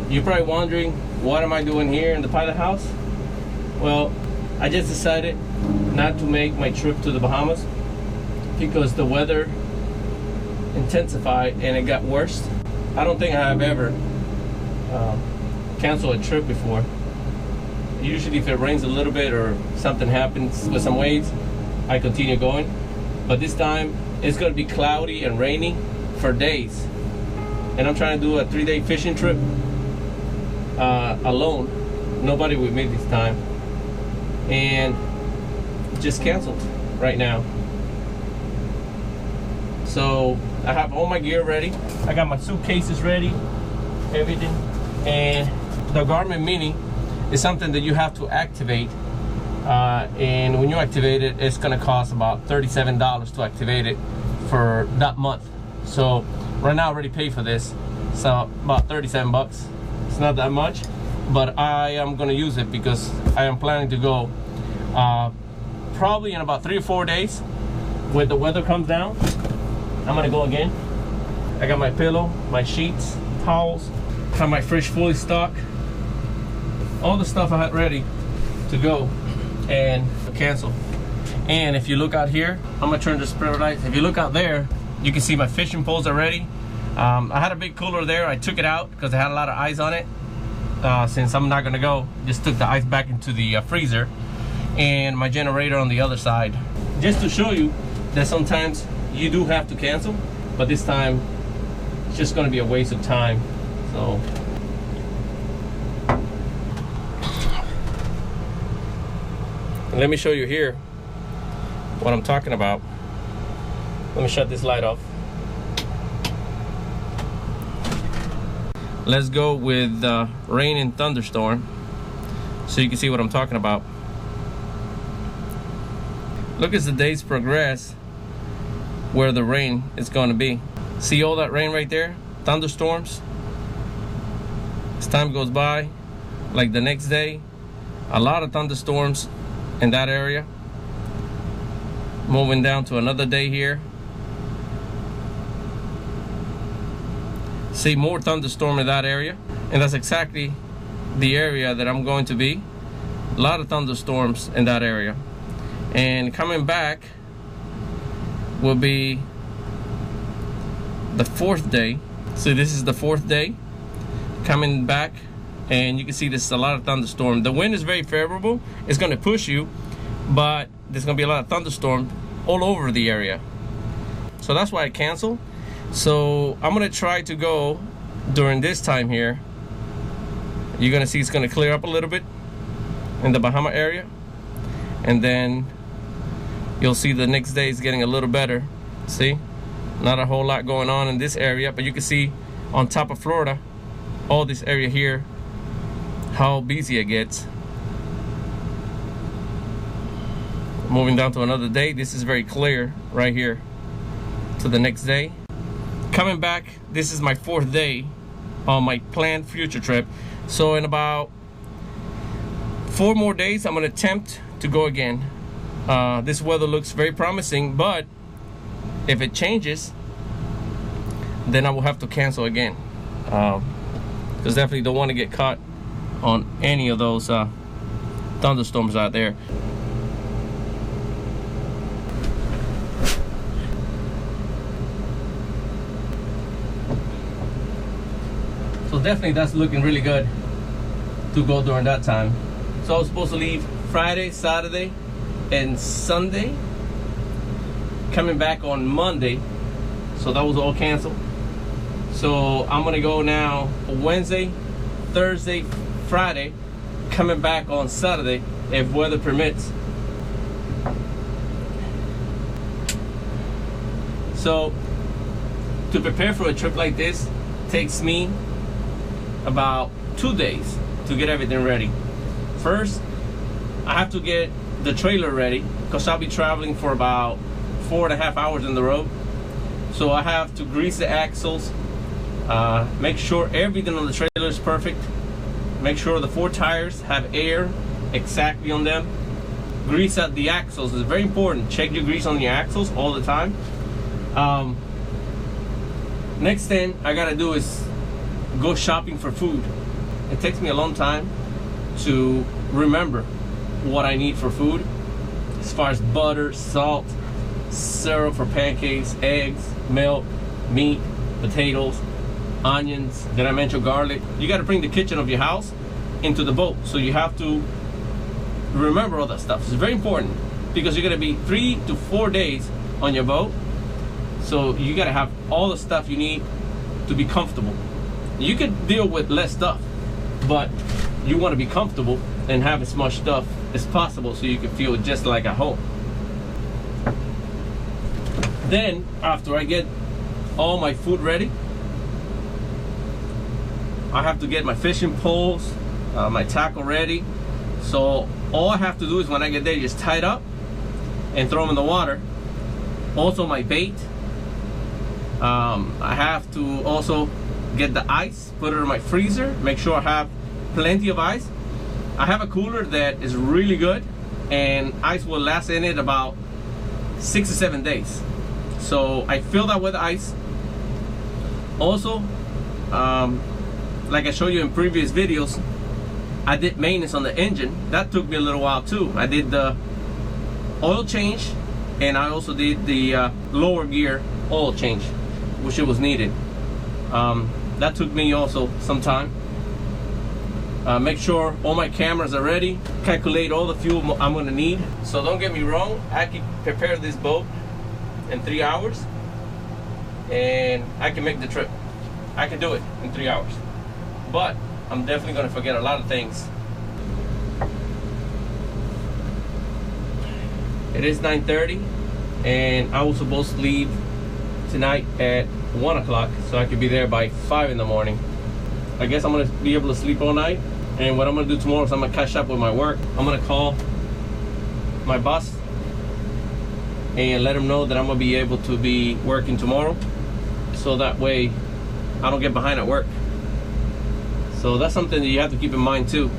You're probably wondering, what am I doing here in the PilotHouse? Well, I just decided not to make my trip to the Bahamas because the weather intensified and it got worse. I don't think I have ever canceled a trip before. Usually if it rains a little bit or something happens with some waves, I continue going. But this time it's going to be cloudy and rainy for days. And I'm trying to do a 3-day fishing trip alone. Nobody with me this time. And just canceled right now. So I have all my gear ready. I got my suitcases ready, everything. And the Garmin Mini is something that you have to activate. And when you activate it, it's gonna cost about $37 to activate it for that month. So right now I already paid for this. So about 37 bucks. It's not that much, but I am gonna use it because I am planning to go probably in about 3 or 4 days when the weather comes down. I'm gonna go again. I got my pillow, my sheets, towels, have my fridge fully stocked, all the stuff I had ready to go and cancel. And if you look out here, I'm gonna turn the spreader light. If you look out there, you can see my fishing poles already. I had a big cooler there. I took it out because it had a lot of ice on it. Since I'm not gonna go, just took the ice back into the freezer. And my generator on the other side. Just to show you that sometimes you do have to cancel, but this time it's just gonna be a waste of time. So let me show you here what I'm talking about. Let me shut this light off. Let's go with rain and thunderstorm so you can see what I'm talking about. Look as the days progress where the rain is going to be. See all that rain right there? Thunderstorms. As time goes by, like the next day, a lot of thunderstorms in that area. Moving down to another day here. See more thunderstorm in that area. And that's exactly the area that I'm going to be. A lot of thunderstorms in that area. And coming back will be the 4th day. So this is the 4th day coming back, and you can see there's a lot of thunderstorm. The wind is very favorable. It's going to push you, but there's going to be a lot of thunderstorm all over the area. So that's why I canceled. So I'm going to try to go during this time here. You're going to see it's going to clear up a little bit in the Bahama area, and then you'll see the next day is getting a little better. See, not a whole lot going on in this area, but you can see on top of Florida, all this area here, how busy it gets. Moving down to another day, this is very clear right here to the next day. Coming back, this is my 4th day on my planned future trip. So in about 4 more days, I'm gonna attempt to go again. This weather looks very promising, but if it changes, then I will have to cancel again. Because definitely don't want to get caught on any of those thunderstorms out there. So definitely that's looking really good to go during that time. So I was supposed to leave Friday, Saturday, and Sunday, coming back on Monday, so that was all canceled. So I'm gonna go now for Wednesday, Thursday, Friday, coming back on Saturday if weather permits. So to prepare for a trip like this takes me about 2 days to get everything ready. First, I have to get the trailer ready because I'll be traveling for about 4.5 hours on the road. So I have to grease the axles, make sure everything on the trailer is perfect, make sure the 4 tires have air exactly on them. Grease at the axles is very important. Check your grease on your axles all the time. Next thing I gotta do is go shopping for food. it takes me a long time to remember what I need for food, as far as butter, salt, syrup for pancakes, eggs, milk, meat, potatoes, onions. Did I mention garlic? You got to bring the kitchen of your house into the boat, so you have to remember all that stuff. It's very important because you're going to be 3 to 4 days on your boat, so you got to have all the stuff you need to be comfortable. You could deal with less stuff, but you want to be comfortable and have as much stuff as possible so you can feel just like at home. Then after I get all my food ready, I have to get my fishing poles, my tackle ready. So all I have to do is when I get there, just tie it up and throw them in the water. Also my bait, I have to also get the ice, put it in my freezer, make sure I have plenty of ice. I have a cooler that is really good, and ice will last in it about 6 to 7 days. So I fill that with ice. Also, like I showed you in previous videos, I did maintenance on the engine. That took me a little while too. I did the oil change, and I also did the lower gear oil change, which it was needed. That took me also some time. Make sure all my cameras are ready, calculate all the fuel I'm gonna need. So don't get me wrong, I can prepare this boat in 3 hours, and I can make the trip. I can do it in 3 hours. But I'm definitely gonna forget a lot of things. It is 9:30, and I was supposed to leave tonight at 1 o'clock, so I could be there by 5 in the morning. I guess I'm gonna be able to sleep all night, and what I'm gonna do tomorrow is I'm gonna catch up with my work. I'm gonna call my boss and let him know that I'm gonna be able to be working tomorrow, so that way I don't get behind at work. So that's something that you have to keep in mind too.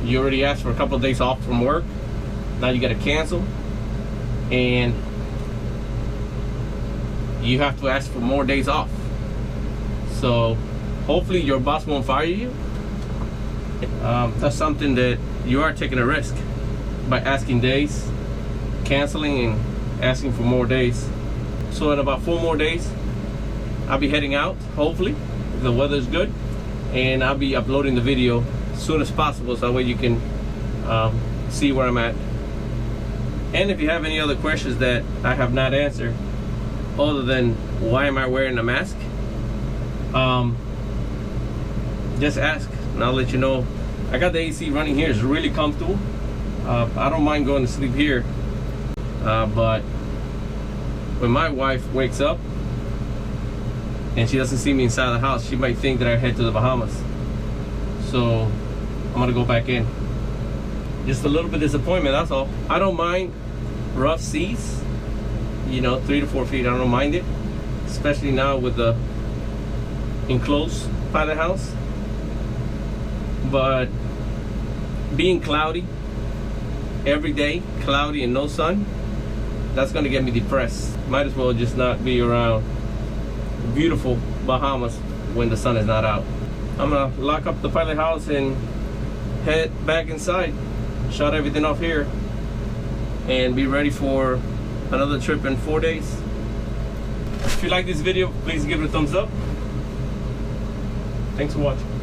You already asked for a couple of days off from work. Now you gotta cancel, and you have to ask for more days off. So hopefully your boss won't fire you. That's something that you are taking a risk by asking days, canceling, and asking for more days. So in about 4 more days, I'll be heading out, hopefully, if the weather's good, and I'll be uploading the video as soon as possible, so that way you can see where I'm at. And if you have any other questions that I have not answered, other than why am I wearing a mask, just ask and I'll let you know. I got the AC running here. It's really comfortable. I don't mind going to sleep here, but when my wife wakes up and she doesn't see me inside the house, she might think that I head to the Bahamas. So I'm gonna go back in. Just a little bit of disappointment, that's all. I don't mind rough seas, you know, 3 to 4 feet. I don't mind it, especially now with the enclosed PilotHouse. But being cloudy every day, cloudy and no sun, that's gonna get me depressed. Might as well just not be around beautiful Bahamas when the sun is not out. I'm gonna lock up the PilotHouse and head back inside, shut everything off here, and be ready for another trip in 4 days. If you like this video, please give it a thumbs up. Thanks for watching.